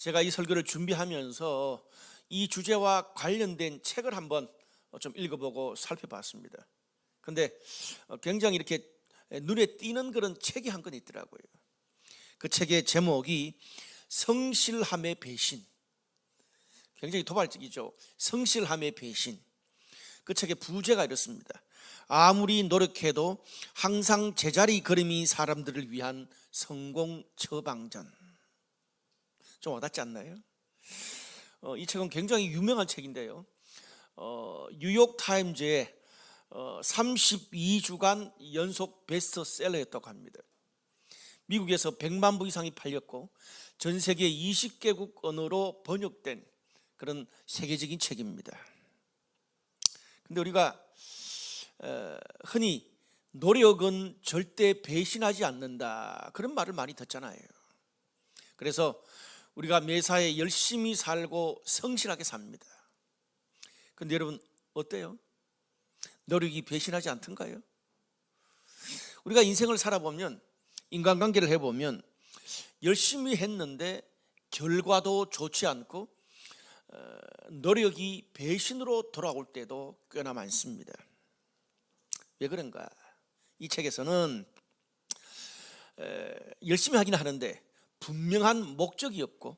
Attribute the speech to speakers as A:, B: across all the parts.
A: 제가 이 설교를 준비하면서 이 주제와 관련된 책을 한번 좀 읽어보고 살펴봤습니다. 근데 굉장히 이렇게 눈에 띄는 그런 책이 한 권 있더라고요. 그 책의 제목이 성실함의 배신. 굉장히 도발적이죠. 성실함의 배신. 그 책의 부제가 이렇습니다. 아무리 노력해도 항상 제자리 걸음이 사람들을 위한 성공 처방전. 좀 와닿지 않나요? 이 책은 굉장히 유명한 책인데요. 뉴욕타임즈에 32주간 연속 베스트셀러였다고 합니다. 미국에서 100만 부 이상이 팔렸고 전 세계 20개국 언어로 번역된 그런 세계적인 책입니다. 근데 우리가 흔히 노력은 절대 배신하지 않는다, 그런 말을 많이 듣잖아요. 그래서 우리가 매사에 열심히 살고 성실하게 삽니다. 근데 여러분 어때요? 노력이 배신하지 않던가요? 우리가 인생을 살아보면, 인간관계를 해보면 열심히 했는데 결과도 좋지 않고 노력이 배신으로 돌아올 때도 꽤나 많습니다. 왜 그런가? 이 책에서는 열심히 하긴 하는데 분명한 목적이 없고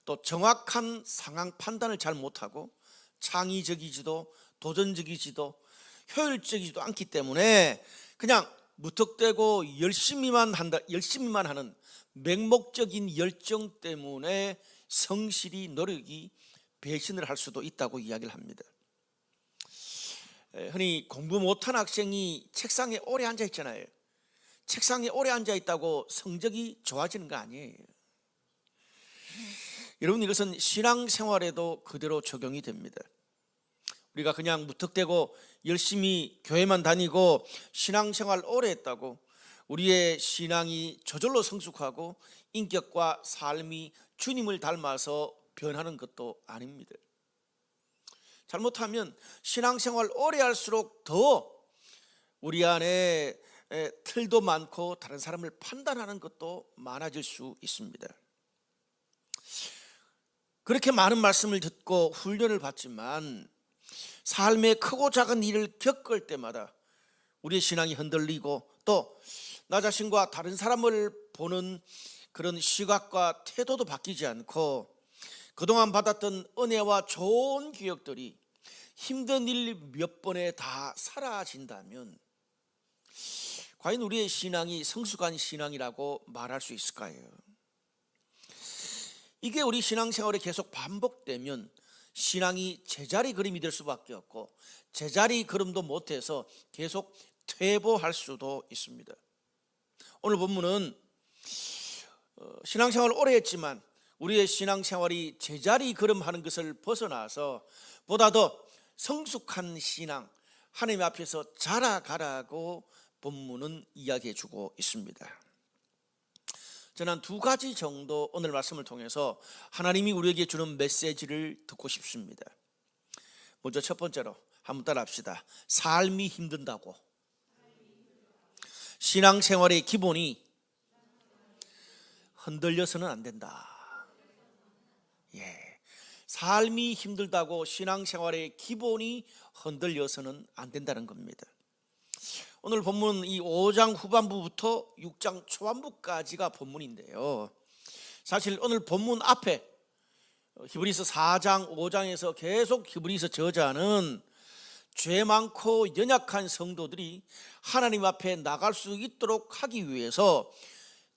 A: 또 정확한 상황 판단을 잘 못하고 창의적이지도 도전적이지도 효율적이지도 않기 때문에 그냥 무턱대고 열심히만 하는 맹목적인 열정 때문에 성실히 노력이 배신을 할 수도 있다고 이야기를 합니다. 흔히 공부 못한 학생이 책상에 오래 앉아 있잖아요. 책상에 오래 앉아 있다고 성적이 좋아지는 거 아니에요. 여러분, 이것은 신앙생활에도 그대로 적용이 됩니다. 우리가 그냥 무턱대고 열심히 교회만 다니고 신앙생활 오래 했다고 우리의 신앙이 저절로 성숙하고 인격과 삶이 주님을 닮아서 변하는 것도 아닙니다. 잘못하면 신앙생활 오래 할수록 더 우리 안에 틀도 많고 다른 사람을 판단하는 것도 많아질 수 있습니다. 그렇게 많은 말씀을 듣고 훈련을 받지만 삶의 크고 작은 일을 겪을 때마다 우리의 신앙이 흔들리고 또 나 자신과 다른 사람을 보는 그런 시각과 태도도 바뀌지 않고 그동안 받았던 은혜와 좋은 기억들이 힘든 일 몇 번에 다 사라진다면 과연 우리의 신앙이 성숙한 신앙이라고 말할 수 있을까요? 이게 우리 신앙생활에 계속 반복되면 신앙이 제자리 걸음이 될 수밖에 없고 제자리 걸음도 못해서 계속 퇴보할 수도 있습니다. 오늘 본문은 신앙생활을 오래 했지만 우리의 신앙생활이 제자리 걸음하는 것을 벗어나서 보다 더 성숙한 신앙, 하나님 앞에서 자라가라고 본문은 이야기해 주고 있습니다. 저는 한 두 가지 정도 오늘 말씀을 통해서 하나님이 우리에게 주는 메시지를 듣고 싶습니다. 먼저 첫 번째로 한번 따라합시다. 삶이 힘든다고. 신앙생활의 기본이 흔들려서는 안 된다. 삶이 힘들다고 신앙생활의 기본이 흔들려서는 안 된다는 겁니다. 오늘 본문 이 5장 후반부부터 6장 초반부까지가 본문인데요. 사실 오늘 본문 앞에 히브리서 4장 5장에서 계속 히브리서 저자는 죄 많고 연약한 성도들이 하나님 앞에 나갈 수 있도록 하기 위해서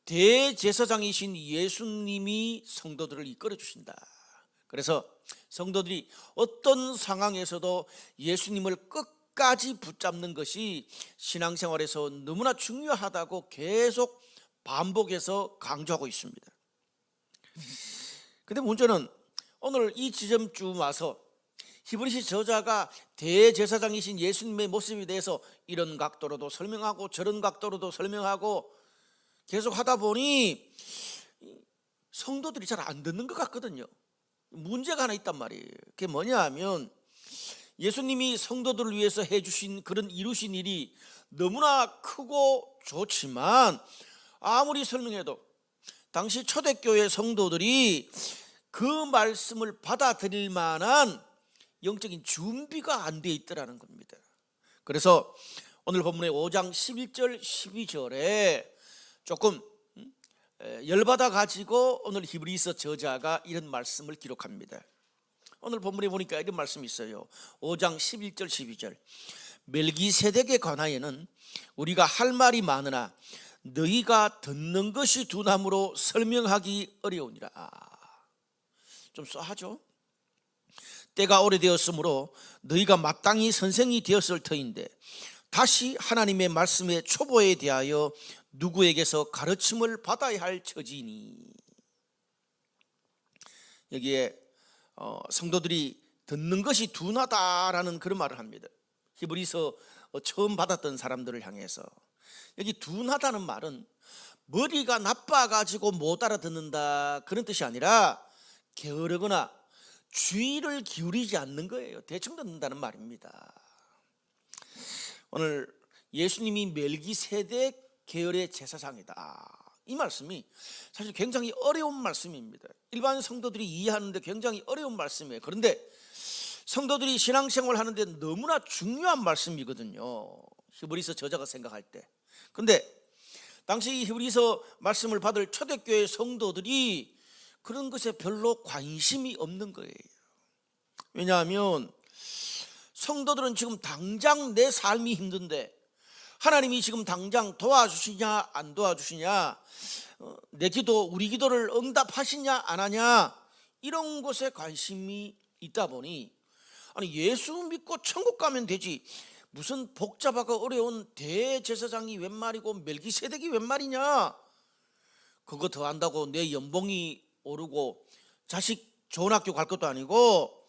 A: 대제사장이신 예수님이 성도들을 이끌어 주신다. 그래서 성도들이 어떤 상황에서도 예수님을 끝까지 붙잡는 것이 신앙생활에서 너무나 중요하다고 계속 반복해서 강조하고 있습니다. 근데 문제는 오늘 이 지점쯤 와서 히브리서 저자가 대제사장이신 예수님의 모습에 대해서 이런 각도로도 설명하고 저런 각도로도 설명하고 계속 하다 보니 성도들이 잘 안 듣는 것 같거든요. 문제가 하나 있단 말이에요. 그게 뭐냐 하면 예수님이 성도들을 위해서 해주신 그런 이루신 일이 너무나 크고 좋지만 아무리 설명해도 당시 초대교회 성도들이 그 말씀을 받아들일 만한 영적인 준비가 안 돼 있더라는 겁니다. 그래서 오늘 본문의 5장 11절 12절에 조금 열받아 가지고 오늘 히브리서 저자가 이런 말씀을 기록합니다. 오늘 본문에 보니까 이런 말씀이 있어요. 5장 11절 12절. 멜기세덱에 관하여는 우리가 할 말이 많으나 너희가 듣는 것이 둔함으로 설명하기 어려우니라. 좀 쏘하죠. 때가 오래되었으므로 너희가 마땅히 선생이 되었을 터인데 다시 하나님의 말씀의 초보에 대하여 누구에게서 가르침을 받아야 할 처지니. 여기에 성도들이 듣는 것이 둔하다라는 그런 말을 합니다. 히브리서 처음 받았던 사람들을 향해서. 여기 둔하다는 말은 머리가 나빠가지고 못 알아듣는다 그런 뜻이 아니라 게으르거나 주의를 기울이지 않는 거예요. 대충 듣는다는 말입니다. 오늘 예수님이 멜기세덱 계열의 제사장이다, 이 말씀이 사실 굉장히 어려운 말씀입니다. 일반 성도들이 이해하는데 굉장히 어려운 말씀이에요. 그런데 성도들이 신앙생활 하는데 너무나 중요한 말씀이거든요, 히브리서 저자가 생각할 때. 그런데 당시 히브리서 말씀을 받을 초대교회 성도들이 그런 것에 별로 관심이 없는 거예요. 왜냐하면 성도들은 지금 당장 내 삶이 힘든데 하나님이 지금 당장 도와주시냐 안 도와주시냐, 내 기도, 우리 기도를 응답하시냐 안 하냐, 이런 것에 관심이 있다 보니 아니 예수 믿고 천국 가면 되지 무슨 복잡하고 어려운 대제사장이 웬 말이고 멜기세덱이 웬 말이냐, 그거 더 한다고 내 연봉이 오르고 자식 좋은 학교 갈 것도 아니고,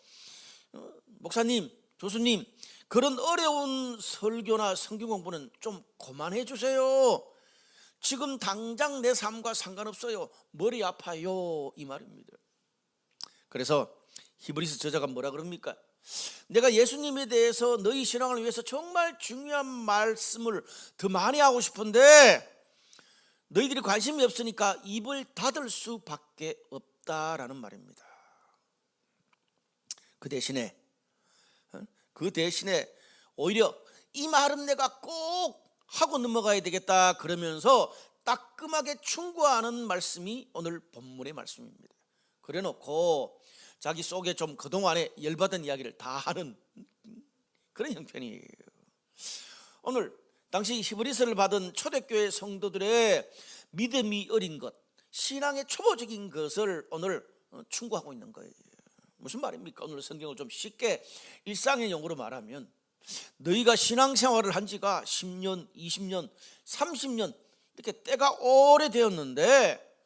A: 목사님, 교수님, 그런 어려운 설교나 성경 공부는 좀 그만해 주세요. 지금 당장 내 삶과 상관없어요. 머리 아파요, 이 말입니다. 그래서 히브리서 저자가 뭐라 그럽니까? 내가 예수님에 대해서 너희 신앙을 위해서 정말 중요한 말씀을 더 많이 하고 싶은데 너희들이 관심이 없으니까 입을 닫을 수밖에 없다라는 말입니다. 그 대신에 오히려 이 말은 내가 꼭 하고 넘어가야 되겠다 그러면서 따끔하게 충고하는 말씀이 오늘 본문의 말씀입니다. 그래놓고 자기 속에 좀 그동안에 열받은 이야기를 다 하는 그런 형편이에요. 오늘 당시 히브리서를 받은 초대교회 성도들의 믿음이 어린 것, 신앙의 초보적인 것을 오늘 충고하고 있는 거예요. 무슨 말입니까? 오늘 성경을 좀 쉽게 일상의 용어로 말하면 너희가 신앙생활을 한 지가 10년, 20년, 30년 이렇게 때가 오래되었는데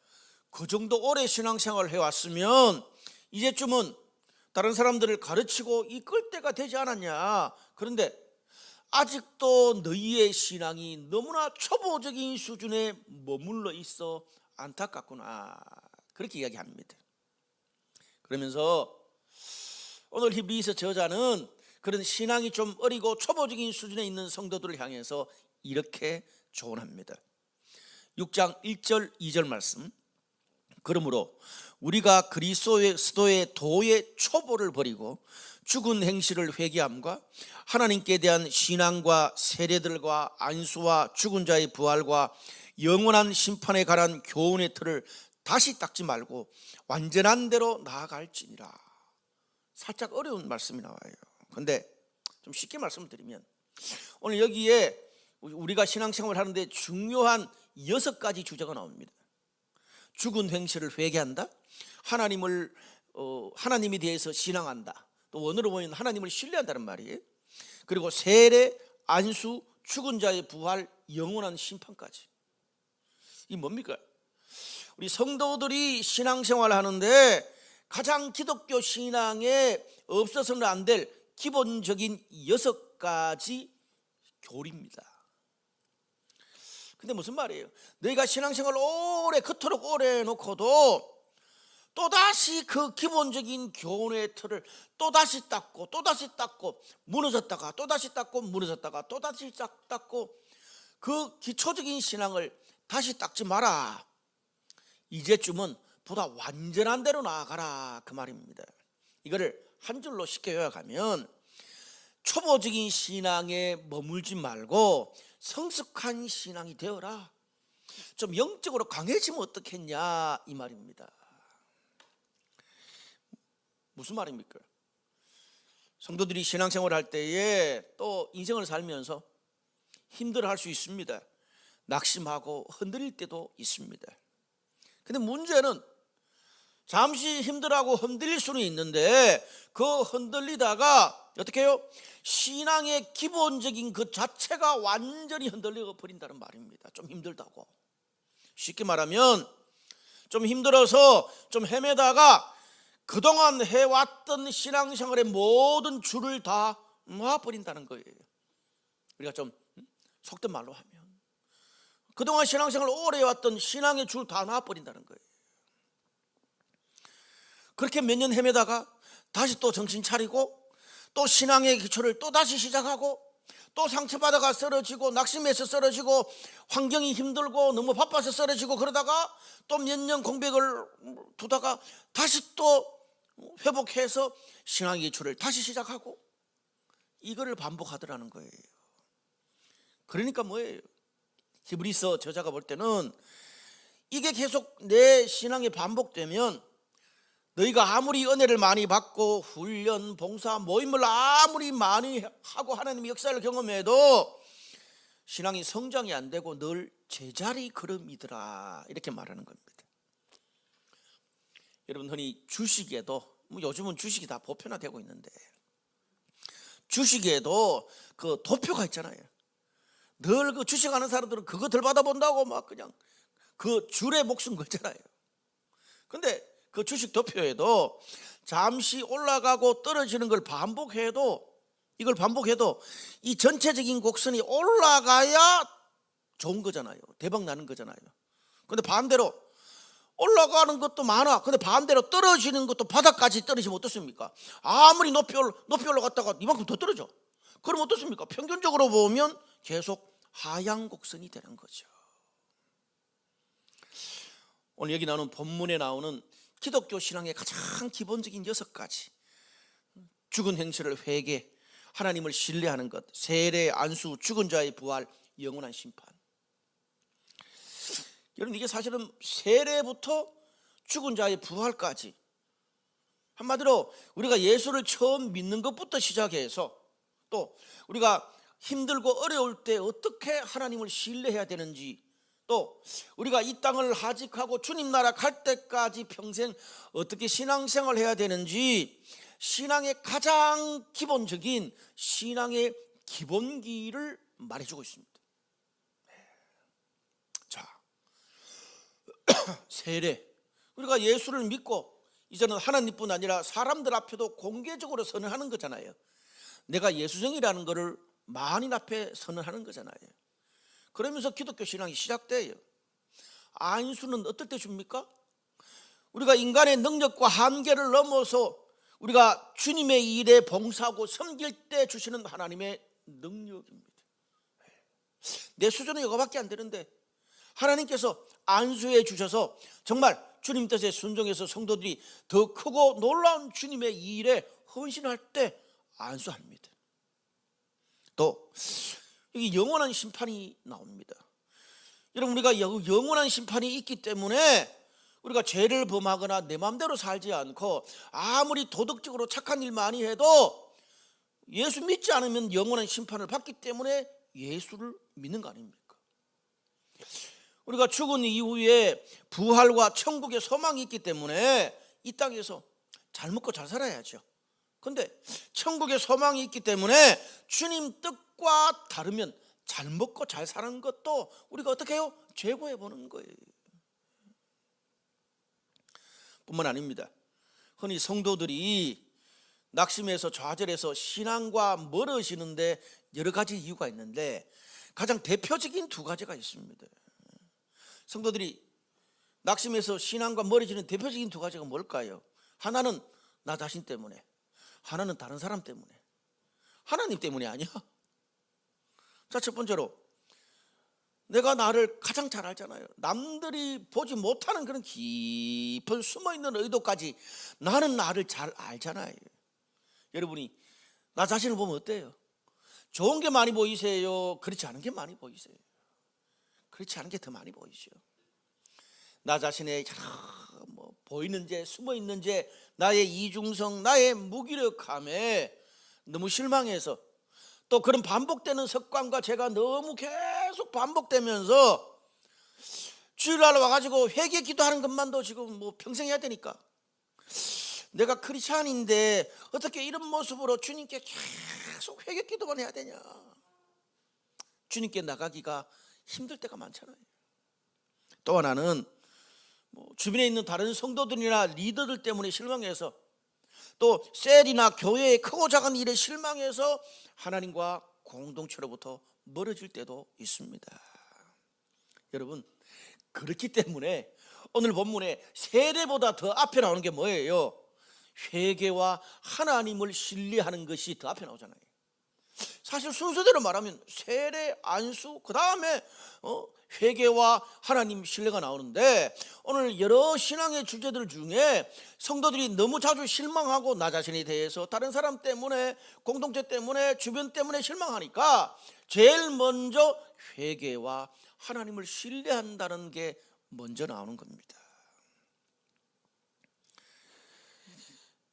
A: 그 정도 오래 신앙생활을 해왔으면 이제쯤은 다른 사람들을 가르치고 이끌 때가 되지 않았냐. 그런데 아직도 너희의 신앙이 너무나 초보적인 수준에 머물러 있어 안타깝구나, 그렇게 이야기합니다. 그러면서 오늘 히브리서 저자는 그런 신앙이 좀 어리고 초보적인 수준에 있는 성도들을 향해서 이렇게 조언합니다. 6장 1절 2절 말씀. 그러므로 우리가 그리스도의 도의 초보를 버리고 죽은 행실을 회개함과 하나님께 대한 신앙과 세례들과 안수와 죽은 자의 부활과 영원한 심판에 관한 교훈의 틀을 다시 닦지 말고 완전한 대로 나아갈지니라. 살짝 어려운 말씀이 나와요. 근데 좀 쉽게 말씀을 드리면 오늘 여기에 우리가 신앙생활을 하는데 중요한 6가지 주제가 나옵니다. 죽은 행실을 회개한다, 하나님에 대해서 신앙한다, 또 원어로 보면 하나님을 신뢰한다는 말이에요. 그리고 세례, 안수, 죽은 자의 부활, 영원한 심판까지. 이 뭡니까? 우리 성도들이 신앙생활을 하는데 가장 기독교 신앙에 없어서는 안 될 기본적인 6가지 교리입니다. 근데 무슨 말이에요? 너희가 신앙생활을 그토록 오래 해놓고도 또다시 그 기본적인 교훈의 틀을 또다시 닦고 무너졌다가 또다시 닦고 무너졌다가 또다시 닦고 그 기초적인 신앙을 다시 닦지 마라. 이제쯤은 보다 완전한 대로 나아가라 그 말입니다. 이거를 한 줄로 쉽게 요약하면 초보적인 신앙에 머물지 말고 성숙한 신앙이 되어라. 좀 영적으로 강해지면 어떻겠냐 이 말입니다. 무슨 말입니까? 성도들이 신앙생활을 할 때에 또 인생을 살면서 힘들어할 수 있습니다. 낙심하고 흔들릴 때도 있습니다. 근데 문제는 잠시 힘들어하고 흔들릴 수는 있는데 그 흔들리다가 어떻게 해요? 신앙의 기본적인 그 자체가 완전히 흔들려 버린다는 말입니다. 좀 힘들다고. 쉽게 말하면 좀 힘들어서 좀 헤매다가 그동안 해왔던 신앙생활의 모든 줄을 다 놓아버린다는 거예요. 우리가 좀 속된 말로 하면 그동안 신앙생활 오래 해왔던 신앙의 줄 다 놓아버린다는 거예요. 그렇게 몇 년 헤매다가 다시 또 정신 차리고 또 신앙의 기초를 또 다시 시작하고 또 상처받아가 쓰러지고 낙심해서 쓰러지고 환경이 힘들고 너무 바빠서 쓰러지고 그러다가 또 몇 년 공백을 두다가 다시 또 회복해서 신앙의 기초를 다시 시작하고 이거를 반복하더라는 거예요. 그러니까 뭐예요? 히브리서 저자가 볼 때는 이게 계속 내 신앙이 반복되면 너희가 아무리 은혜를 많이 받고 훈련, 봉사, 모임을 아무리 많이 하고 하나님의 역사를 경험해도 신앙이 성장이 안 되고 늘 제자리 걸음이더라 이렇게 말하는 겁니다. 여러분 흔히 주식에도 요즘은 주식이 다 보편화되고 있는데 주식에도 그 도표가 있잖아요. 늘 그 주식하는 사람들은 그거 덜 받아본다고 막 그냥 그 줄에 목숨 걸잖아요. 근데 그 주식 도표에도 잠시 올라가고 떨어지는 걸 반복해도 이 전체적인 곡선이 올라가야 좋은 거잖아요. 대박 나는 거잖아요. 근데 반대로 올라가는 것도 많아. 근데 반대로 떨어지는 것도 바닥까지 떨어지면 어떻습니까? 아무리 높이 올라갔다가 이만큼 더 떨어져. 그럼 어떻습니까? 평균적으로 보면 계속 하향 곡선이 되는 거죠. 오늘 여기 나오는 본문에 나오는 기독교 신앙의 가장 기본적인 6가지 죽은 행실을 회개, 하나님을 신뢰하는 것, 세례, 안수, 죽은 자의 부활, 영원한 심판. 여러분 이게 사실은 세례부터 죽은 자의 부활까지 한마디로 우리가 예수를 처음 믿는 것부터 시작해서 또 우리가 힘들고 어려울 때 어떻게 하나님을 신뢰해야 되는지 또 우리가 이 땅을 하직하고 주님 나라 갈 때까지 평생 어떻게 신앙생활 해야 되는지 신앙의 가장 기본적인 신앙의 기본기를 말해주고 있습니다. 자, 세례. 우리가 예수를 믿고 이제는 하나님뿐 아니라 사람들 앞에도 공개적으로 선언하는 거잖아요. 내가 예수쟁이라는 것을 만인 앞에 선언하는 거잖아요. 그러면서 기독교 신앙이 시작돼요. 안수는 어떨 때 줍니까? 우리가 인간의 능력과 한계를 넘어서 우리가 주님의 일에 봉사하고 섬길 때 주시는 하나님의 능력입니다. 내 수준은 이거밖에 안 되는데 하나님께서 안수해 주셔서 정말 주님 뜻에 순종해서 성도들이 더 크고 놀라운 주님의 일에 헌신할 때 안수합니다. 또 여기 영원한 심판이 나옵니다. 여러분 우리가 영원한 심판이 있기 때문에 우리가 죄를 범하거나 내 마음대로 살지 않고 아무리 도덕적으로 착한 일 많이 해도 예수 믿지 않으면 영원한 심판을 받기 때문에 예수를 믿는 거 아닙니까? 우리가 죽은 이후에 부활과 천국의 소망이 있기 때문에 이 땅에서 잘 먹고 잘 살아야죠. 그런데 천국의 소망이 있기 때문에 주님 뜻과 다르면 잘 먹고 잘 사는 것도 우리가 어떻게 해요? 죄고해 보는 거예요. 뿐만 아닙니다. 흔히 성도들이 낙심해서 좌절해서 신앙과 멀어지는데 여러 가지 이유가 있는데 가장 대표적인 2가지가 있습니다. 성도들이 낙심해서 신앙과 멀어지는 대표적인 2가지가 뭘까요? 하나는 나 자신 때문에, 하나는 다른 사람 때문에. 하나님 때문이 아니야. 자, 첫 번째로 내가 나를 가장 잘 알잖아요. 남들이 보지 못하는 그런 깊은 숨어있는 의도까지 나는 나를 잘 알잖아요. 여러분이 나 자신을 보면 어때요? 좋은 게 많이 보이세요? 그렇지 않은 게 많이 보이세요? 그렇지 않은 게 더 많이 보이죠. 나 자신의 보이는 죄, 숨어 있는 죄, 나의 이중성, 나의 무기력함에 너무 실망해서, 또 그런 반복되는 습관과 제가 너무 계속 반복되면서 주일날 와가지고 회개 기도하는 것만도 지금 평생 해야 되니까, 내가 크리스찬인데 어떻게 이런 모습으로 주님께 계속 회개 기도만 해야 되냐. 주님께 나가기가 힘들 때가 많잖아요. 또 하나는 주변에 있는 다른 성도들이나 리더들 때문에 실망해서, 또 셀이나 교회의 크고 작은 일에 실망해서 하나님과 공동체로부터 멀어질 때도 있습니다. 여러분, 그렇기 때문에 오늘 본문에 세례보다 더 앞에 나오는 게 뭐예요? 회개와 하나님을 신뢰하는 것이 더 앞에 나오잖아요. 사실 순서대로 말하면 세례, 안수, 그 다음에 회개와 하나님 신뢰가 나오는데, 오늘 여러 신앙의 주제들 중에 성도들이 너무 자주 실망하고 나 자신에 대해서, 다른 사람 때문에, 공동체 때문에, 주변 때문에 실망하니까 제일 먼저 회개와 하나님을 신뢰한다는 게 먼저 나오는 겁니다.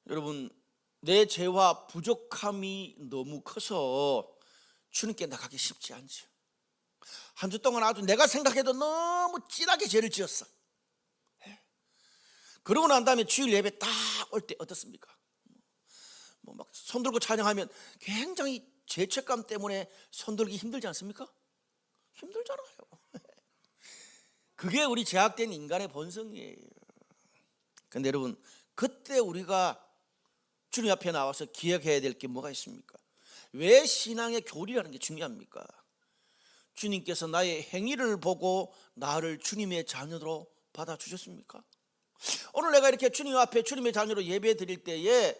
A: 여러분, 내 죄와 부족함이 너무 커서 주님께 나가기 쉽지 않죠. 한 주 동안 아주 내가 생각해도 너무 진하게 죄를 지었어. 그러고 난 다음에 주일 예배 딱 올 때 어떻습니까? 막 손들고 찬양하면 굉장히 죄책감 때문에 손들기 힘들지 않습니까? 힘들잖아요. 그게 우리 죄악된 인간의 본성이에요. 근데 여러분, 그때 우리가 주님 앞에 나와서 기억해야 될 게 뭐가 있습니까? 왜 신앙의 교리라는 게 중요합니까? 주님께서 나의 행위를 보고 나를 주님의 자녀로 받아주셨습니까? 오늘 내가 이렇게 주님 앞에 주님의 자녀로 예배 드릴 때에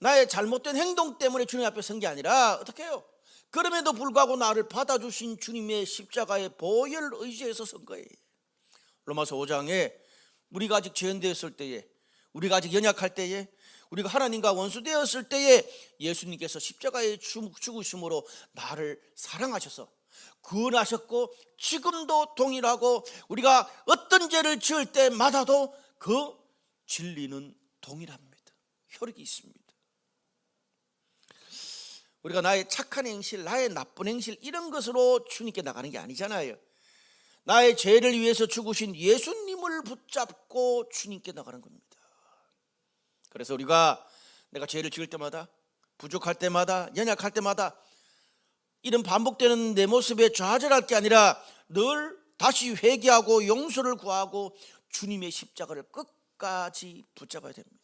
A: 나의 잘못된 행동 때문에 주님 앞에 선 게 아니라 어떻게 해요? 그럼에도 불구하고 나를 받아주신 주님의 십자가의 보혈 의지에서 선 거예요. 로마서 5장에 우리가 아직 죄인되었을 때에, 우리가 아직 연약할 때에, 우리가 하나님과 원수되었을 때에 예수님께서 십자가에 죽으심으로 나를 사랑하셔서 구원하셨고, 지금도 동일하고 우리가 어떤 죄를 지을 때마다도 그 진리는 동일합니다. 효력이 있습니다. 우리가 나의 착한 행실, 나의 나쁜 행실, 이런 것으로 주님께 나가는 게 아니잖아요. 나의 죄를 위해서 죽으신 예수님을 붙잡고 주님께 나가는 겁니다. 그래서 우리가 내가 죄를 지을 때마다, 부족할 때마다, 연약할 때마다 이런 반복되는 내 모습에 좌절할 게 아니라 늘 다시 회개하고 용서를 구하고 주님의 십자가를 끝까지 붙잡아야 됩니다.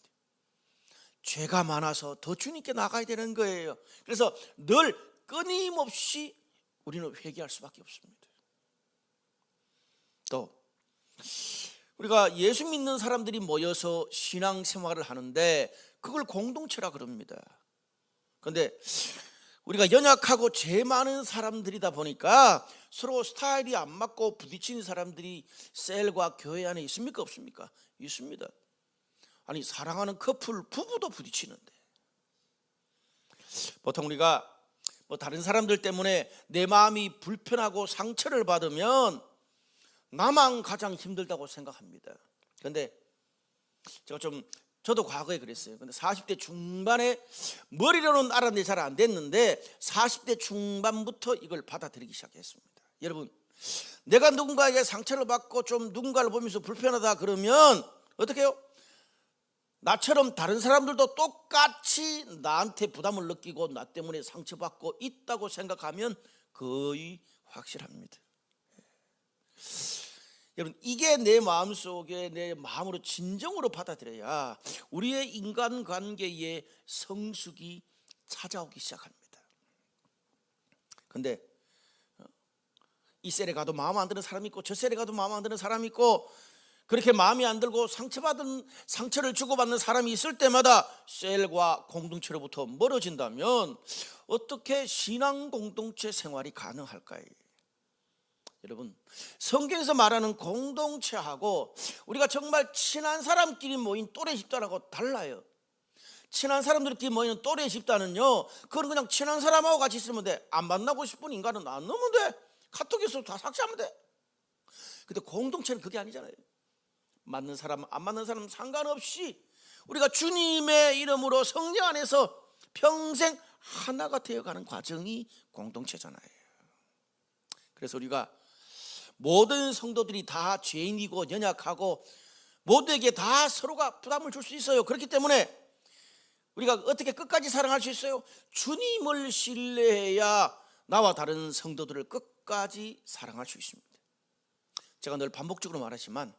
A: 죄가 많아서 더 주님께 나가야 되는 거예요. 그래서 늘 끊임없이 우리는 회개할 수밖에 없습니다. 또 우리가 예수 믿는 사람들이 모여서 신앙생활을 하는데 그걸 공동체라 그럽니다. 그런데 우리가 연약하고 죄 많은 사람들이다 보니까 서로 스타일이 안 맞고 부딪히는 사람들이 셀과 교회 안에 있습니까? 없습니까? 있습니다. 아니, 사랑하는 커플, 부부도 부딪히는데, 보통 우리가 다른 사람들 때문에 내 마음이 불편하고 상처를 받으면 나만 가장 힘들다고 생각합니다. 그런데 저도 과거에 그랬어요. 근데 40대 중반에 머리로는 알았는데 잘 안 됐는데 40대 중반부터 이걸 받아들이기 시작했습니다. 여러분, 내가 누군가에게 상처를 받고 좀 누군가를 보면서 불편하다 그러면 어떻게 해요? 나처럼 다른 사람들도 똑같이 나한테 부담을 느끼고 나 때문에 상처받고 있다고 생각하면 거의 확실합니다. 여러분, 이게 내 마음속에, 내 마음으로 진정으로 받아들여야 우리의 인간관계에 성숙이 찾아오기 시작합니다. 그런데 이 셀에 가도 마음 안 드는 사람이 있고 저 셀에 가도 마음 안 드는 사람이 있고, 그렇게 마음이 안 들고 상처를 주고받는 사람이 있을 때마다 셀과 공동체로부터 멀어진다면 어떻게 신앙 공동체 생활이 가능할까요? 여러분, 성경에서 말하는 공동체하고 우리가 정말 친한 사람끼리 모인 또래 집단하고 달라요. 친한 사람들끼리 모이는 또래 집단은요, 그건 그냥 친한 사람하고 같이 있으면 돼. 안 만나고 싶은 인간은 안 넣으면 돼. 카톡에서 다 삭제하면 돼. 근데 공동체는 그게 아니잖아요. 맞는 사람 안 맞는 사람 상관없이 우리가 주님의 이름으로 성령 안에서 평생 하나가 되어가는 과정이 공동체잖아요. 그래서 우리가 모든 성도들이 다 죄인이고 연약하고 모두에게 다 서로가 부담을 줄 수 있어요. 그렇기 때문에 우리가 어떻게 끝까지 사랑할 수 있어요? 주님을 신뢰해야 나와 다른 성도들을 끝까지 사랑할 수 있습니다. 제가 늘 반복적으로 말하지만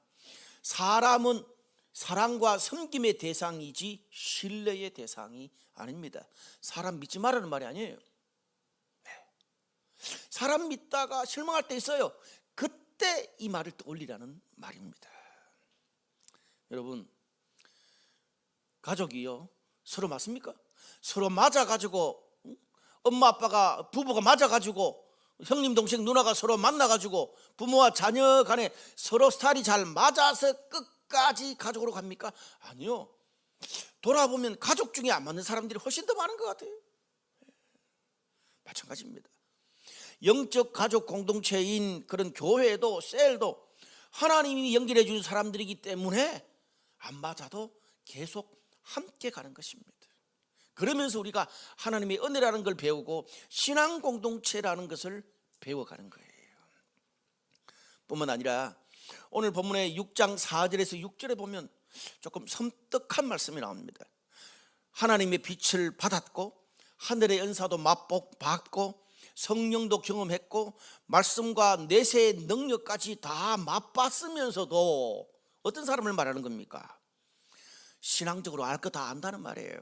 A: 사람은 사랑과 섬김의 대상이지 신뢰의 대상이 아닙니다. 사람 믿지 말라는 말이 아니에요. 사람 믿다가 실망할 때 있어요. 그때 이 말을 떠올리라는 말입니다. 여러분, 가족이요, 서로 맞습니까? 서로 맞아가지고 엄마 아빠가 부부가 맞아가지고 형님 동생 누나가 서로 만나가지고 부모와 자녀 간에 서로 스타일이 잘 맞아서 끝까지 가족으로 갑니까? 아니요. 돌아보면 가족 중에 안 맞는 사람들이 훨씬 더 많은 것 같아요. 마찬가지입니다. 영적 가족 공동체인 그런 교회도 셀도 하나님이 연결해 주는 사람들이기 때문에 안 맞아도 계속 함께 가는 것입니다. 그러면서 우리가 하나님의 은혜라는 걸 배우고 신앙 공동체라는 것을 배워가는 거예요. 뿐만 아니라 오늘 본문의 6장 4절에서 6절에 보면 조금 섬뜩한 말씀이 나옵니다. 하나님의 빛을 받았고 하늘의 은사도 맛보고 성령도 경험했고 말씀과 내세의 능력까지 다 맛봤으면서도 어떤 사람을 말하는 겁니까? 신앙적으로 알 것 다 안다는 말이에요.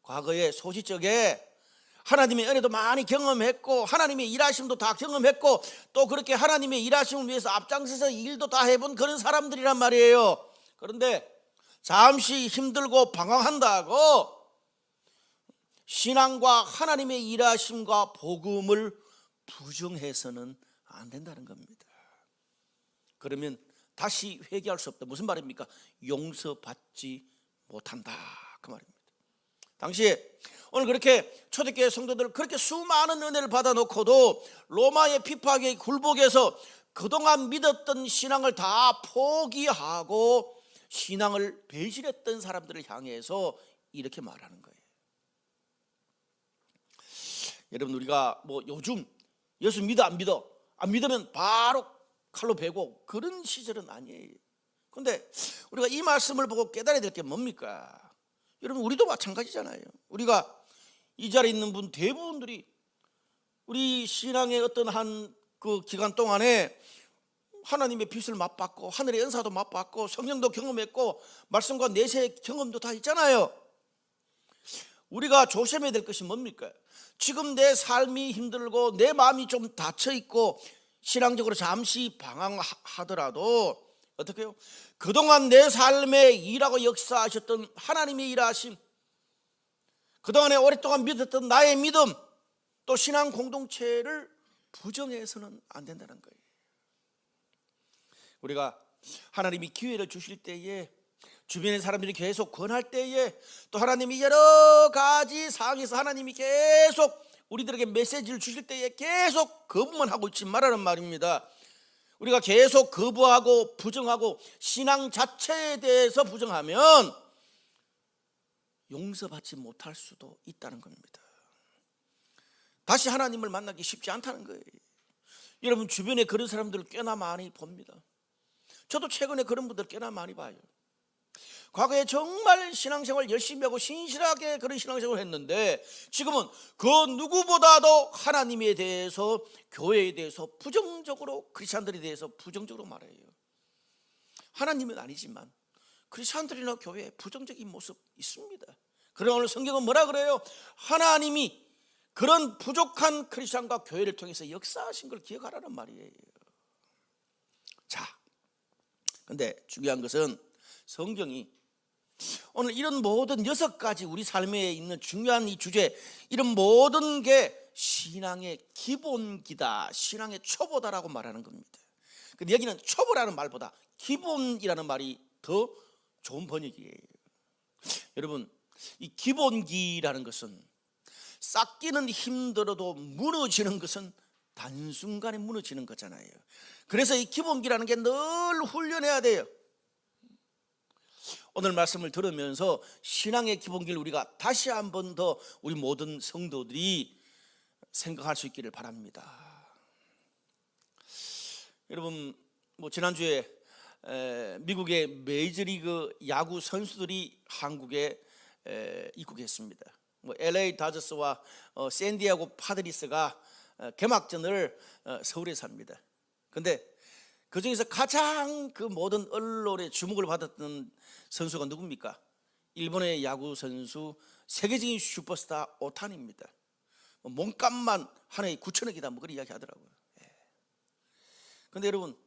A: 과거에 소시적에 하나님의 은혜도 많이 경험했고 하나님의 일하심도 다 경험했고 또 그렇게 하나님의 일하심을 위해서 앞장서서 일도 다 해본 그런 사람들이란 말이에요. 그런데 잠시 힘들고 방황한다고 신앙과 하나님의 일하심과 복음을 부정해서는 안 된다는 겁니다. 그러면 다시 회개할 수 없다. 무슨 말입니까? 용서받지 못한다, 그 말입니다. 당시에 오늘 그렇게 초대교회 성도들 그렇게 수많은 은혜를 받아놓고도 로마의 핍박에 굴복해서 그동안 믿었던 신앙을 다 포기하고 신앙을 배신했던 사람들을 향해서 이렇게 말하는 거예요. 여러분, 우리가 뭐 요즘 예수 믿어 안 믿어? 안 믿으면 바로 칼로 베고 그런 시절은 아니에요. 그런데 우리가 이 말씀을 보고 깨달아야 될 게 뭡니까? 여러분, 우리도 마찬가지잖아요. 우리가 이 자리에 있는 분 대부분들이 우리 신앙의 어떤 한 그 기간 동안에 하나님의 빛을 맛봤고 하늘의 은사도 맛봤고 성령도 경험했고 말씀과 내세의 경험도 다 있잖아요. 우리가 조심해야 될 것이 뭡니까? 지금 내 삶이 힘들고 내 마음이 좀 닫혀있고 신앙적으로 잠시 방황하더라도 어떻게 해요? 그동안 내 삶에 일하고 역사하셨던 하나님의 일하심, 그동안에 오랫동안 믿었던 나의 믿음, 또 신앙 공동체를 부정해서는 안 된다는 거예요. 우리가 하나님이 기회를 주실 때에 주변의 사람들이 계속 권할 때에 또 하나님이 여러 가지 상황에서 하나님이 계속 우리들에게 메시지를 주실 때에 계속 거부만 하고 있지 말라는 말입니다. 우리가 계속 거부하고 부정하고 신앙 자체에 대해서 부정하면 용서받지 못할 수도 있다는 겁니다. 다시 하나님을 만나기 쉽지 않다는 거예요. 여러분, 주변에 그런 사람들을 꽤나 많이 봅니다. 저도 최근에 그런 분들 꽤나 많이 봐요. 과거에 정말 신앙생활 열심히 하고 신실하게 그런 신앙생활을 했는데 지금은 그 누구보다도 하나님에 대해서, 교회에 대해서 부정적으로, 크리스찬들에 대해서 부정적으로 말해요. 하나님은 아니지만 크리스찬들이나 교회에 부정적인 모습 있습니다. 그러나 오늘 성경은 뭐라 그래요? 하나님이 그런 부족한 크리스찬과 교회를 통해서 역사하신 걸 기억하라는 말이에요. 자, 근데 중요한 것은 성경이 오늘 이런 모든 6가지 우리 삶에 있는 중요한 이 주제, 이런 모든 게 신앙의 기본기다, 신앙의 초보다라고 말하는 겁니다. 근데 여기는 초보라는 말보다 기본이라는 말이 더 좋은 번역이에요. 여러분, 이 기본기라는 것은 쌓기는 힘들어도 무너지는 것은 단순간에 무너지는 거잖아요. 그래서 이 기본기라는 게 늘 훈련해야 돼요. 오늘 말씀을 들으면서 신앙의 기본기를 우리가 다시 한 번 더 우리 모든 성도들이 생각할 수 있기를 바랍니다. 여러분, 지난주에 미국의 메이저리그 야구 선수들이 한국에 입국했습니다. LA 다저스와 샌디에고 파드리스가 개막전을 서울에서 합니다. 근데 그 중에서 가장 그 모든 언론의 주목을 받았던 선수가 누굽니까? 일본의 야구 선수, 세계적인 슈퍼스타 오타니입니다. 몸값만 하나에 9천억이다, 그런 이야기 하더라고요. 근데 여러분,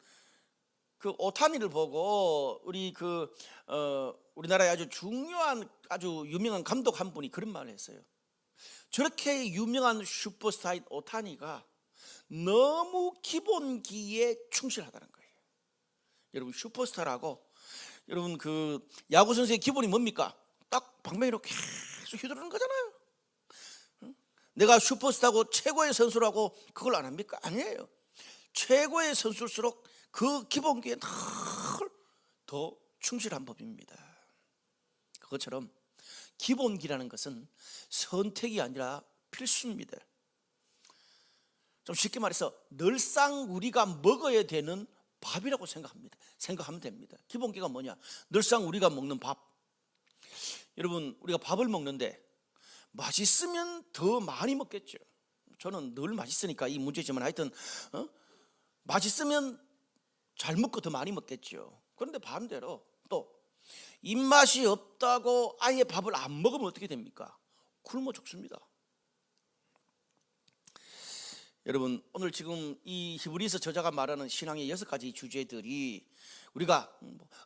A: 그 오타니를 보고 우리나라의 아주 중요한, 아주 유명한 감독 한 분이 그런 말을 했어요. 저렇게 유명한 슈퍼스타인 오타니가 너무 기본기에 충실하다는 거예요. 여러분, 슈퍼스타라고, 여러분, 그 야구 선수의 기본이 뭡니까? 딱 방망이로 계속 휘두르는 거잖아요. 내가 슈퍼스타고 최고의 선수라고 그걸 안 합니까? 아니에요. 최고의 선수일수록 그 기본기에 더 충실한 법입니다. 그것처럼 기본기라는 것은 선택이 아니라 필수입니다. 좀 쉽게 말해서 늘상 우리가 먹어야 되는 밥이라고 생각하면 됩니다. 기본기가 뭐냐? 늘상 우리가 먹는 밥. 여러분, 우리가 밥을 먹는데 맛있으면 더 많이 먹겠죠. 저는 늘 맛있으니까 이 문제지만 하여튼 맛있으면 잘 먹고 더 많이 먹겠죠. 그런데 반대로 또 입맛이 없다고 아예 밥을 안 먹으면 어떻게 됩니까? 굶어 죽습니다. 여러분, 오늘 지금 이 히브리서 저자가 말하는 신앙의 6가지 주제들이 우리가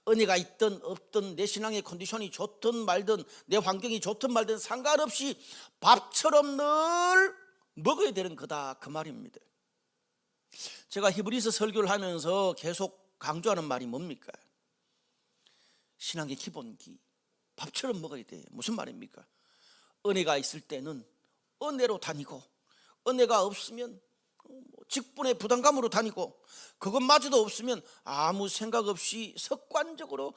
A: 은혜가 있든 없든 내 신앙의 컨디션이 좋든 말든 내 환경이 좋든 말든 상관없이 밥처럼 늘 먹어야 되는 거다, 그 말입니다. 제가 히브리서 설교를 하면서 계속 강조하는 말이 뭡니까? 신앙의 기본기, 밥처럼 먹어야 돼. 무슨 말입니까? 은혜가 있을 때는 은혜로 다니고, 은혜가 없으면 직분의 부담감으로 다니고, 그것마저도 없으면 아무 생각 없이 습관적으로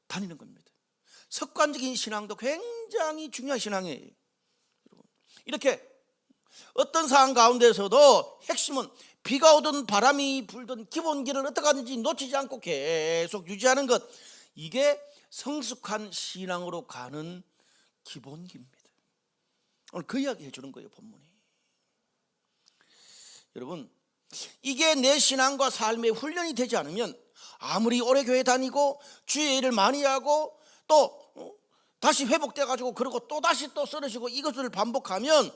A: 다니는 겁니다. 습관적인 신앙도 굉장히 중요한 신앙이에요. 이렇게 어떤 상황 가운데서도 핵심은 비가 오든 바람이 불든 기본기를 어떻게 하는지 놓치지 않고 계속 유지하는 것, 이게 성숙한 신앙으로 가는 기본기입니다. 오늘 그 이야기 해주는 거예요, 본문이. 여러분, 이게 내 신앙과 삶의 훈련이 되지 않으면 아무리 오래 교회 다니고 주의 일을 많이 하고 또 다시 회복돼 가지고 그러고 또 다시 또 쓰러지고 이것을 반복하면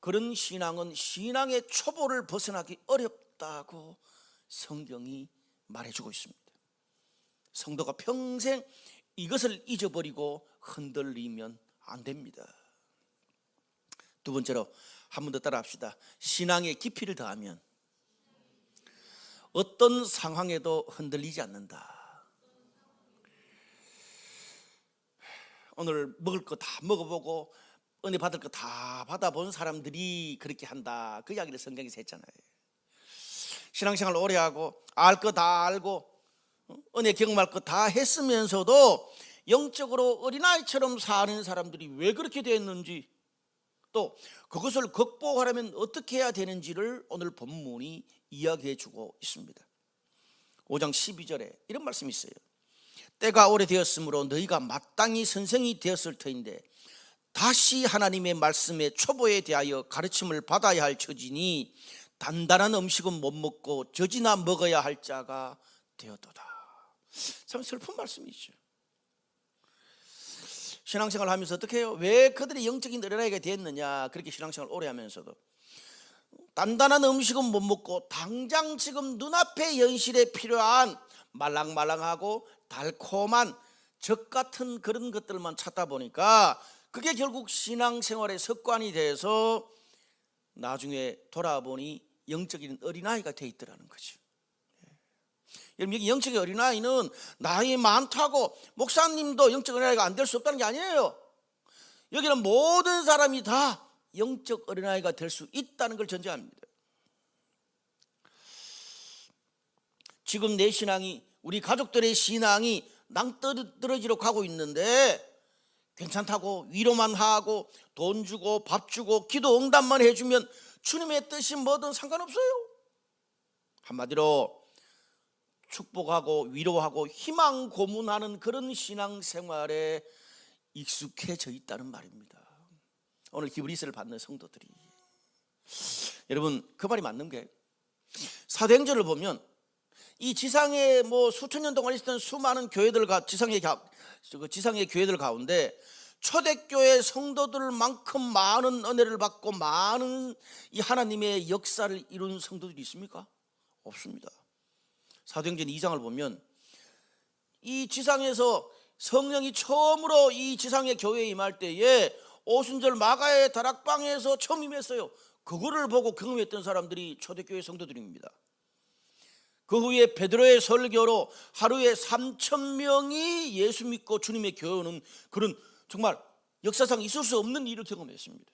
A: 그런 신앙은 신앙의 초보를 벗어나기 어렵다고 성경이 말해주고 있습니다. 성도가 평생 이것을 잊어버리고 흔들리면 안 됩니다. 두 번째로 한 번 더 따라 합시다. 신앙의 깊이를 더하면 어떤 상황에도 흔들리지 않는다. 오늘 먹을 거 다 먹어보고 은혜 받을 거 다 받아본 사람들이 그렇게 한다, 그 이야기를 성경에서 했잖아요. 신앙생활 오래 하고 알 거 다 알고 은혜 경험할 거 다 했으면서도 영적으로 어린아이처럼 사는 사람들이 왜 그렇게 됐는지, 또 그것을 극복하려면 어떻게 해야 되는지를 오늘 본문이 이야기해 주고 있습니다. 5장 12절에 이런 말씀이 있어요. 때가 오래되었으므로 너희가 마땅히 선생이 되었을 터인데 다시 하나님의 말씀의 초보에 대하여 가르침을 받아야 할 처지니 단단한 음식은 못 먹고 젖이나 먹어야 할 자가 되었도다. 참 슬픈 말씀이죠. 신앙생활 하면서 어떻게 해요? 왜 그들이 영적인 어린아이가 됐느냐? 그렇게 신앙생활 오래 하면서도 단단한 음식은 못 먹고 당장 지금 눈앞의 현실에 필요한 말랑말랑하고 달콤한 적 같은 그런 것들만 찾다 보니까 그게 결국 신앙생활의 습관이 돼서 나중에 돌아보니 영적인 어린아이가 돼 있더라는 거죠. 여러분, 여기 영적인 어린아이는 나이 많다고 목사님도 영적 어린아이가 안 될 수 없다는 게 아니에요. 여기는 모든 사람이 다 영적 어린아이가 될 수 있다는 걸 전제합니다. 지금 내 신앙이, 우리 가족들의 신앙이 낭떠러지로 가고 있는데 괜찮다고 위로만 하고 돈 주고 밥 주고 기도 응답만 해주면 주님의 뜻이 뭐든 상관없어요. 한마디로 축복하고 위로하고 희망 고문하는 그런 신앙생활에 익숙해져 있다는 말입니다. 오늘 히브리서를 받는 성도들이, 여러분, 그 말이 맞는 게, 사도행전을 보면 이 지상에 수천 년 동안 있었던 수많은 교회들, 지상의 교회들 가운데 초대교회 성도들만큼 많은 은혜를 받고 많은 이 하나님의 역사를 이룬 성도들이 있습니까? 없습니다. 사도행전 2장을 보면 이 지상에서 성령이 처음으로 이 지상의 교회에 임할 때에 오순절 마가의 다락방에서 처음 임했어요. 그거를 보고 경험했던 사람들이 초대교회 성도들입니다. 그 후에 베드로의 설교로 하루에 3,000명이 예수 믿고 주님의 교회 오는 그런 정말 역사상 있을 수 없는 일을 경험했습니다.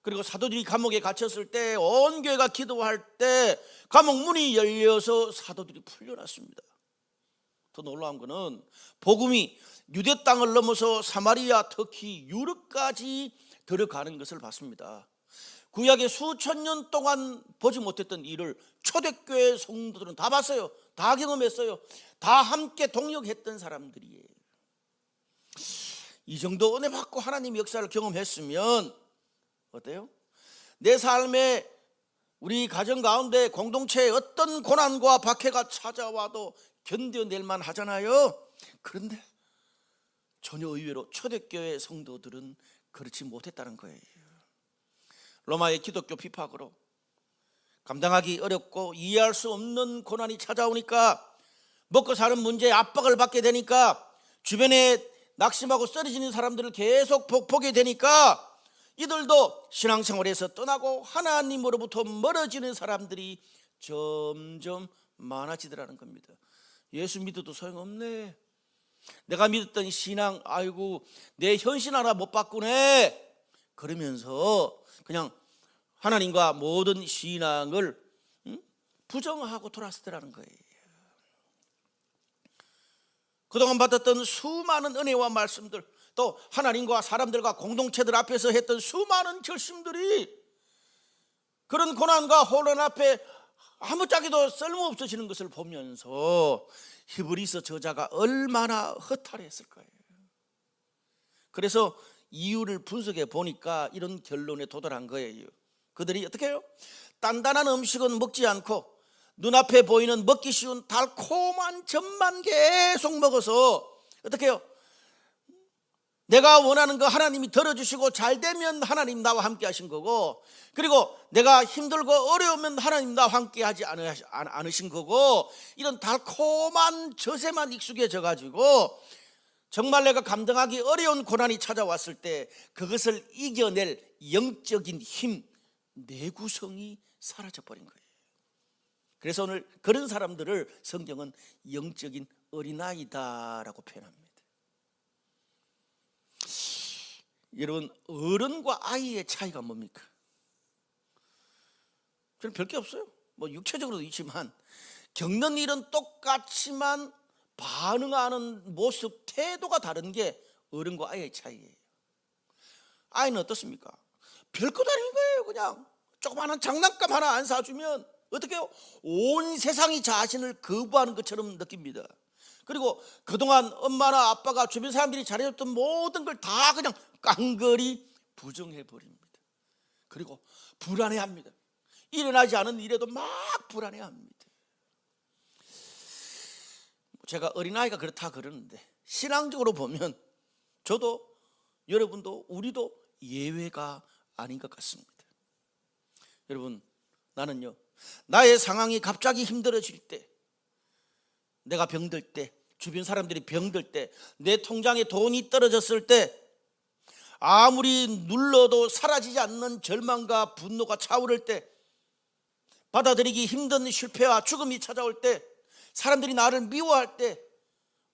A: 그리고 사도들이 감옥에 갇혔을 때 온 교회가 기도할 때 감옥 문이 열려서 사도들이 풀려났습니다. 더 놀라운 것은 복음이 유대 땅을 넘어서 사마리아, 터키, 유럽까지 들어가는 것을 봤습니다. 구약의 수천 년 동안 보지 못했던 일을 초대교회 성도들은 다 봤어요. 다 경험했어요. 다 함께 동역했던 사람들이에요. 이 정도 은혜 받고 하나님의 역사를 경험했으면 어때요? 내 삶에, 우리 가정 가운데 공동체에 어떤 고난과 박해가 찾아와도 견뎌낼 만 하잖아요. 그런데 전혀 의외로 초대교회 성도들은 그렇지 못했다는 거예요. 로마의 기독교 핍박으로 감당하기 어렵고 이해할 수 없는 고난이 찾아오니까, 먹고 사는 문제에 압박을 받게 되니까, 주변에 낙심하고 쓰러지는 사람들을 계속 보게 되니까 이들도 신앙생활에서 떠나고 하나님으로부터 멀어지는 사람들이 점점 많아지더라는 겁니다. 예수 믿어도 소용없네. 내가 믿었던 신앙, 아이고 내 현신 하나 못 바꾸네. 그러면서 그냥 하나님과 모든 신앙을 부정하고 돌아서더라는 거예요. 그동안 받았던 수많은 은혜와 말씀들, 또 하나님과 사람들과 공동체들 앞에서 했던 수많은 결심들이 그런 고난과 혼란 앞에 아무짝에도 쓸모없어지는 것을 보면서 히브리서 저자가 얼마나 허탈했을 거예요. 그래서 이유를 분석해 보니까 이런 결론에 도달한 거예요. 그들이 어떻게 해요? 단단한 음식은 먹지 않고 눈앞에 보이는 먹기 쉬운 달콤한 젖만 계속 먹어서 어떻게 해요? 내가 원하는 거 하나님이 들어주시고 잘 되면 하나님 나와 함께 하신 거고, 그리고 내가 힘들고 어려우면 하나님 나와 함께 하지 않으신 거고, 이런 달콤한 젖에만 익숙해져 가지고 정말 내가 감당하기 어려운 고난이 찾아왔을 때 그것을 이겨낼 영적인 힘, 내구성이 사라져버린 거예요. 그래서 오늘 그런 사람들을 성경은 영적인 어린아이다라고 표현합니다. 여러분, 어른과 아이의 차이가 뭡니까? 저는 별게 없어요. 육체적으로도 있지만 겪는 일은 똑같지만 반응하는 모습, 태도가 다른 게 어른과 아이의 차이예요. 아이는 어떻습니까? 별것 아닌 거예요. 그냥 조그마한 장난감 하나 안 사주면 어떻게 해요? 온 세상이 자신을 거부하는 것처럼 느낍니다. 그리고 그동안 엄마나 아빠가 주변 사람들이 잘해줬던 모든 걸 다 그냥 깡그리 부정해버립니다. 그리고 불안해합니다. 일어나지 않은 일에도 막 불안해합니다. 제가 어린아이가 그렇다 그러는데 신앙적으로 보면 저도, 여러분도, 우리도 예외가 아닌 것 같습니다. 여러분, 나는요, 나의 상황이 갑자기 힘들어질 때, 내가 병들 때, 주변 사람들이 병들 때, 내 통장에 돈이 떨어졌을 때, 아무리 눌러도 사라지지 않는 절망과 분노가 차오를 때, 받아들이기 힘든 실패와 죽음이 찾아올 때, 사람들이 나를 미워할 때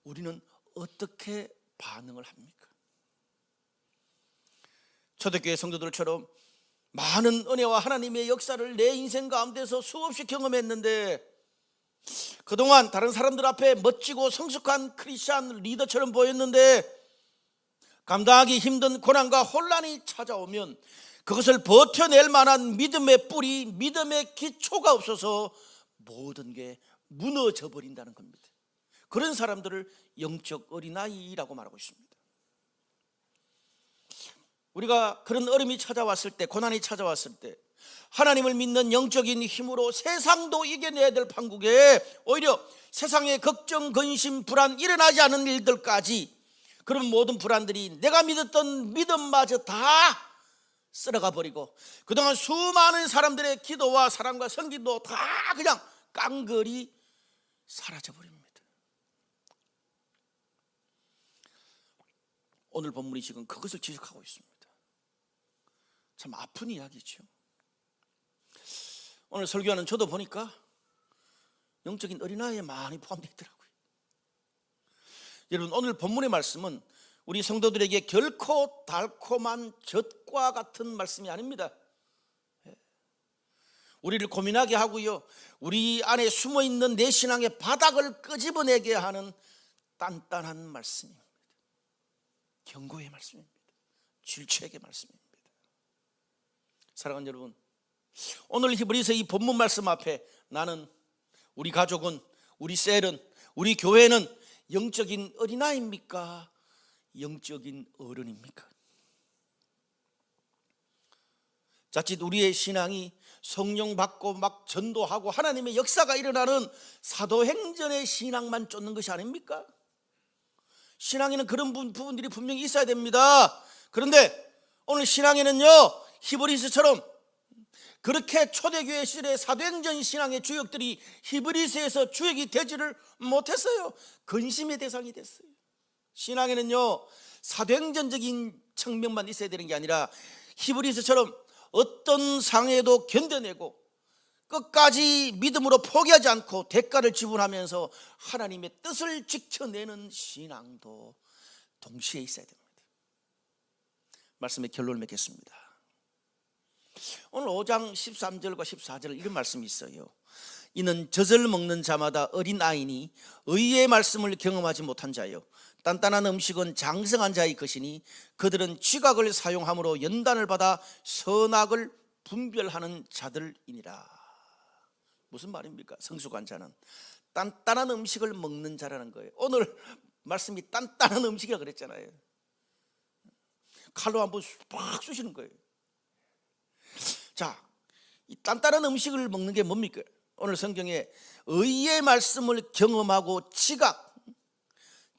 A: 우리는 어떻게 반응을 합니까? 초대교회 성도들처럼 많은 은혜와 하나님의 역사를 내 인생 가운데서 수없이 경험했는데, 그동안 다른 사람들 앞에 멋지고 성숙한 크리스찬 리더처럼 보였는데, 감당하기 힘든 고난과 혼란이 찾아오면 그것을 버텨낼 만한 믿음의 뿌리, 믿음의 기초가 없어서 모든 게 무너져 버린다는 겁니다. 그런 사람들을 영적 어린아이라고 말하고 있습니다. 우리가 그런 어려움이 찾아왔을 때, 고난이 찾아왔을 때 하나님을 믿는 영적인 힘으로 세상도 이겨내야 될 판국에 오히려 세상의 걱정, 근심, 불안, 일어나지 않은 일들까지, 그런 모든 불안들이 내가 믿었던 믿음마저 다 쓸어가 버리고 그동안 수많은 사람들의 기도와 사랑과 성기도 다 그냥 깡그리 사라져 버립니다. 오늘 본문이 지금 그것을 지적하고 있습니다. 참 아픈 이야기죠. 오늘 설교하는 저도 보니까 영적인 어린아이에 많이 포함되어 있더라고요. 여러분, 오늘 본문의 말씀은 우리 성도들에게 결코 달콤한 젖과 같은 말씀이 아닙니다. 우리를 고민하게 하고요, 우리 안에 숨어있는 내 신앙의 바닥을 끄집어내게 하는 단단한 말씀입니다. 경고의 말씀입니다. 질책의 말씀입니다. 사랑하는 여러분, 오늘 히브리서 이 본문 말씀 앞에 나는, 우리 가족은, 우리 셀은, 우리 교회는 영적인 어린아이입니까? 영적인 어른입니까? 자칫 우리의 신앙이 성령 받고 막 전도하고 하나님의 역사가 일어나는 사도행전의 신앙만 쫓는 것이 아닙니까? 신앙에는 그런 부분들이 분명히 있어야 됩니다. 그런데 오늘 신앙에는요, 히브리서처럼 그렇게 초대교회 시절의 사도행전 신앙의 주역들이 히브리서에서 주역이 되지를 못했어요. 근심의 대상이 됐어요. 신앙에는요, 사도행전적인 측면만 있어야 되는 게 아니라 히브리서처럼 어떤 상해도 견뎌내고 끝까지 믿음으로 포기하지 않고 대가를 지불하면서 하나님의 뜻을 지켜내는 신앙도 동시에 있어야 됩니다. 말씀의 결론을 맺겠습니다. 오늘 5장 13절과 14절 이런 말씀이 있어요. 이는 젖을 먹는 자마다 어린아이니 의의 말씀을 경험하지 못한 자요, 단단한 음식은 장성한 자의 것이니 그들은 지각을 사용함으로 연단을 받아 선악을 분별하는 자들이니라. 무슨 말입니까? 성숙한 자는 단단한 음식을 먹는 자라는 거예요. 오늘 말씀이 단단한 음식이라고 그랬잖아요. 칼로 한번 팍 쑤시는 거예요. 자, 이 단단한 음식을 먹는 게 뭡니까? 오늘 성경에 의의 말씀을 경험하고 지각,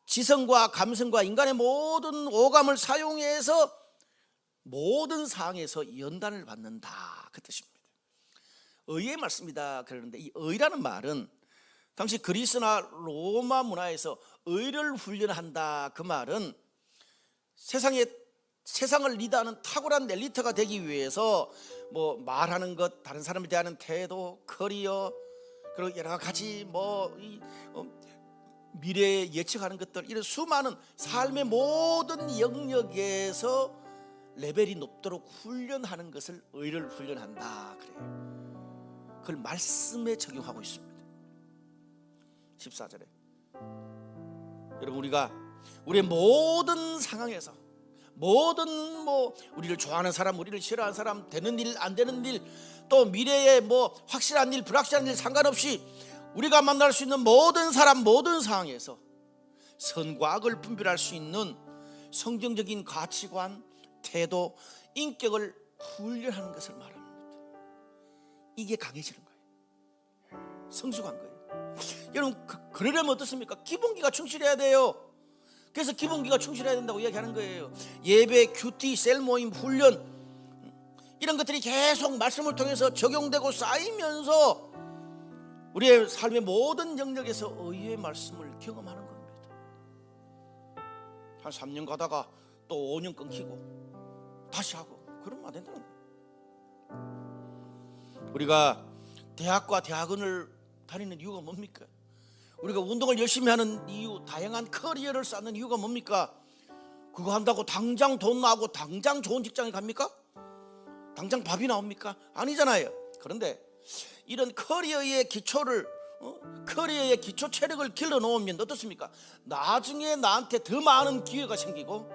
A: 지성과 감성과 인간의 모든 오감을 사용해서 모든 상황에서 연단을 받는다, 그 뜻입니다. 의의 말씀이다 그러는데, 이 의라는 말은 당시 그리스나 로마 문화에서 의를 훈련한다, 그 말은 세상을 리드하는 탁월한 엘리트가 되기 위해서 뭐 말하는 것, 다른 사람에 대한 태도, 커리어, 그리고 여러 가지 미래에 예측하는 것들, 이런 수많은 삶의 모든 영역에서 레벨이 높도록 훈련하는 것을 의를 훈련한다 그래요. 그걸 말씀에 적용하고 있습니다. 14절에 여러분, 우리가 우리의 모든 상황에서, 모든 우리를 좋아하는 사람, 우리를 싫어하는 사람, 되는 일, 안 되는 일, 또 미래에 확실한 일, 불확실한 일 상관없이 우리가 만날 수 있는 모든 사람, 모든 상황에서 선과 악을 분별할 수 있는 성경적인 가치관, 태도, 인격을 훈련하는 것을 말합니다. 이게 강해지는 거예요. 성숙한 거예요. 여러분, 그러려면 어떻습니까? 기본기가 충실해야 돼요. 그래서 기본기가 충실해야 된다고 이야기하는 거예요. 예배, 큐티, 셀 모임, 훈련, 이런 것들이 계속 말씀을 통해서 적용되고 쌓이면서 우리의 삶의 모든 영역에서 의의 말씀을 경험하는 겁니다. 한 3년 가다가 또 5년 끊기고 다시 하고 그러면 안 된다는 거예요. 우리가 대학과 대학원을 다니는 이유가 뭡니까? 우리가 운동을 열심히 하는 이유, 다양한 커리어를 쌓는 이유가 뭡니까? 그거 한다고 당장 돈 나오고 당장 좋은 직장에 갑니까? 당장 밥이 나옵니까? 아니잖아요. 그런데 이런 커리어의 기초를 커리어의 기초 체력을 길러 놓으면 어떻습니까? 나중에 나한테 더 많은 기회가 생기고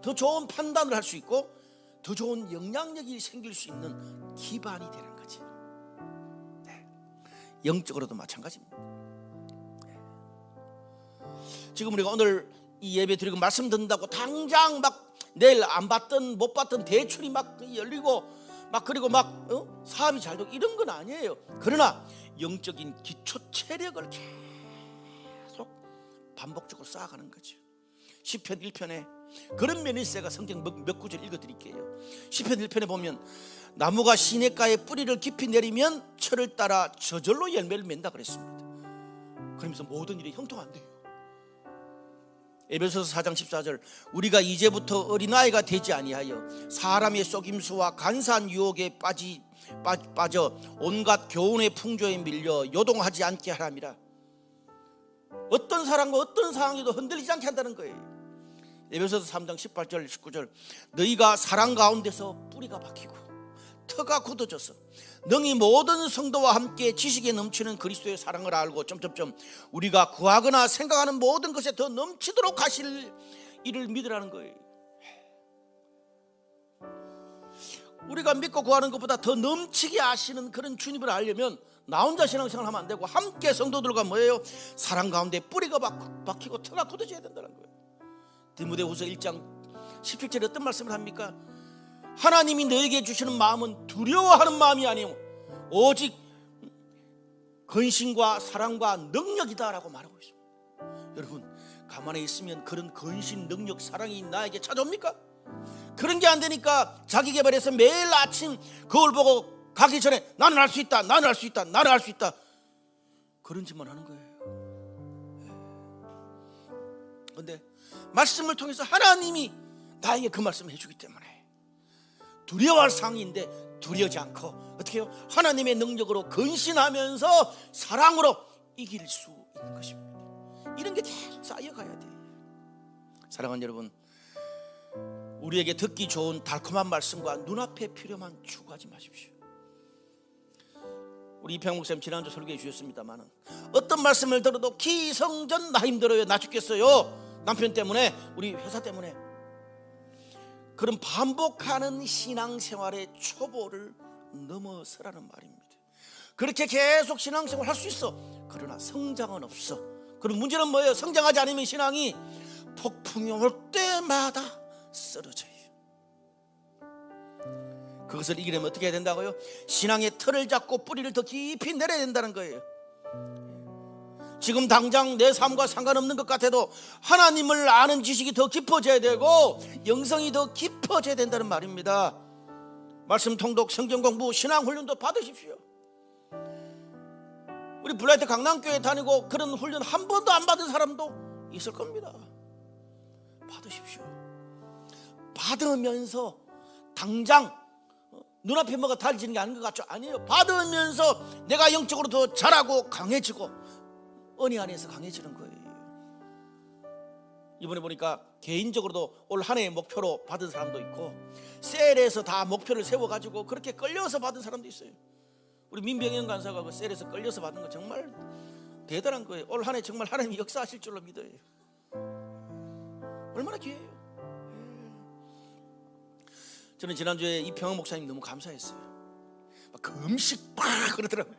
A: 더 좋은 판단을 할 수 있고 더 좋은 영향력이 생길 수 있는 기반이 되는 거지. 네. 영적으로도 마찬가지입니다. 지금 우리가 오늘 이 예배 드리고 말씀 듣는다고 당장 막 내일 안 받던 못 받던 대출이 막 열리고 막 그리고 막 사업이 잘 되고 이런 건 아니에요. 그러나 영적인 기초 체력을 계속 반복적으로 쌓아가는 거죠. 시편 1편에 그런 면이 있어요. 성경 몇 구절 읽어드릴게요. 시편 1편에 보면 나무가 시냇가에 뿌리를 깊이 내리면 철을 따라 저절로 열매를 맺는다 그랬습니다. 그러면서 모든 일이 형통한대요. 에베소서 4장 14절 우리가 이제부터 어린아이가 되지 아니하여 사람의 속임수와 간사한 유혹에 빠져 온갖 교훈의 풍조에 밀려 요동하지 않게 하람이라. 어떤 사람과 어떤 상황에도 흔들리지 않게 한다는 거예요. 에베소서 3장 18절 19절 너희가 사랑 가운데서 뿌리가 박히고 터가 굳어져서 능히 모든 성도와 함께 지식에 넘치는 그리스도의 사랑을 알고 우리가 구하거나 생각하는 모든 것에 더 넘치도록 하실 이를 믿으라는 거예요. 우리가 믿고 구하는 것보다 더 넘치게 하시는 그런 주님을 알려면 나 혼자 신앙생활 하면 안 되고 함께 성도들과 뭐예요? 사랑 가운데 뿌리가 박히고 터가 굳어져야 된다는 거예요. 디모데후서 1장 17절에 어떤 말씀을 합니까? 하나님이 너에게 주시는 마음은 두려워하는 마음이 아니요 오직 근신과 사랑과 능력이다라고 말하고 있습니다. 여러분 가만히 있으면 그런 근신, 능력, 사랑이 나에게 찾아옵니까? 그런 게 안 되니까 자기 개발해서 매일 아침 거울 보고 가기 전에 나는 할 수 있다, 나는 할 수 있다, 나는 할 수 있다 그런 짓만 하는 거예요. 그런데 말씀을 통해서 하나님이 나에게 그 말씀을 해주기 때문에 두려워할 상황인데 두려워하지 않고 어떻게 해요? 하나님의 능력으로 근신하면서 사랑으로 이길 수 있는 것입니다. 이런 게 계속 쌓여가야 돼요. 사랑하는 여러분, 우리에게 듣기 좋은 달콤한 말씀과 눈앞에 필요만 추구하지 마십시오. 우리 이평 목사님 지난주 설교해 주셨습니다만 어떤 말씀을 들어도 기성전 나 힘들어요, 나 죽겠어요, 남편 때문에, 우리 회사 때문에, 그런 반복하는 신앙생활의 초보를 넘어서라는 말입니다. 그렇게 계속 신앙생활 할 수 있어. 그러나 성장은 없어. 그럼 문제는 뭐예요? 성장하지 않으면 신앙이 폭풍이 올 때마다 쓰러져요. 그것을 이기려면 어떻게 해야 된다고요? 신앙의 틀을 잡고 뿌리를 더 깊이 내려야 된다는 거예요. 지금 당장 내 삶과 상관없는 것 같아도 하나님을 아는 지식이 더 깊어져야 되고 영성이 더 깊어져야 된다는 말입니다. 말씀 통독, 성경 공부, 신앙 훈련도 받으십시오. 우리 블라이트 강남교회 다니고 그런 훈련 한 번도 안 받은 사람도 있을 겁니다. 받으십시오. 받으면서 당장 눈앞에 뭐가 달라지는 게 아닌 것 같죠? 아니에요. 받으면서 내가 영적으로 더 자라고 강해지고 은혜 안에서 강해지는 거예요. 이번에 보니까 개인적으로도 올 한 해의 목표로 받은 사람도 있고 셀에서 다 목표를 세워가지고 그렇게 끌려서 받은 사람도 있어요. 우리 민병현 간사가 그 셀에서 끌려서 받은 거 정말 대단한 거예요. 올 한 해 정말 하나님이 역사하실 줄로 믿어요. 얼마나 기회예요. 저는 지난주에 이평원 목사님 너무 감사했어요. 막 금식 팍 그러더라고요.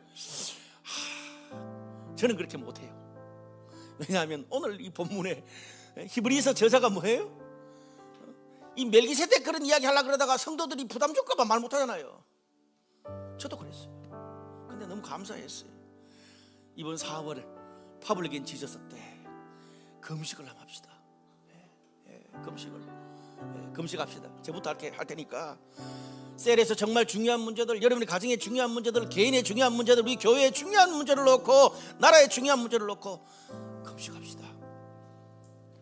A: 저는 그렇게 못해요. 왜냐하면 오늘 이 본문에 히브리서 저자가 뭐예요? 이 멜기세덱 그런 이야기 하려고 그러다가 성도들이 부담 줄까 봐 말 못하잖아요. 저도 그랬어요. 근데 너무 감사했어요. 이번 4월 퍼블릭 지저스 때 금식을 한번 합시다. 금식합시다. 제부터 할 테니까 셀에서 정말 중요한 문제들, 여러분의 가정의 중요한 문제들, 개인의 중요한 문제들, 우리 교회의 중요한 문제를 놓고 나라의 중요한 문제를 놓고 금식합시다.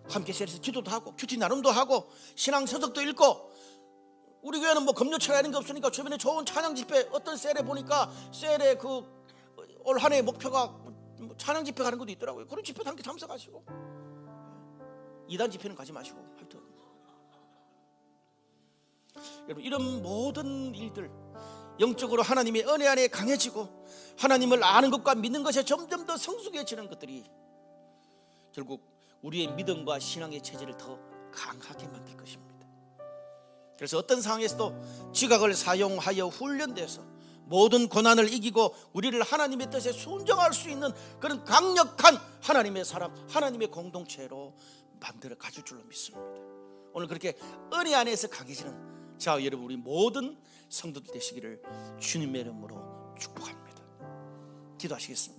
A: 함께 셀에서 기도도 하고 큐티 나눔도 하고 신앙 서적도 읽고 우리 교회는 뭐 금요철에 하는 게 없으니까 주변에 좋은 찬양 집회, 어떤 셀에 보니까 셀에 그 올 한 해의 목표가 찬양 집회 가는 것도 있더라고요. 그런 집회도 함께 참석하시고, 이단 집회는 가지 마시고. 하여튼 여러분, 이런 모든 일들, 영적으로 하나님의 은혜 안에 강해지고 하나님을 아는 것과 믿는 것에 점점 더 성숙해지는 것들이 결국 우리의 믿음과 신앙의 체질을 더 강하게 만들 것입니다. 그래서 어떤 상황에서도 지각을 사용하여 훈련돼서 모든 고난을 이기고 우리를 하나님의 뜻에 순종할 수 있는 그런 강력한 하나님의 사람, 하나님의 공동체로 만들어 가질 줄로 믿습니다. 오늘 그렇게 은혜 안에서 강해지는 자, 여러분, 우리 모든 성도들 되시기를 주님의 이름으로 축복합니다. 기도하시겠습니다.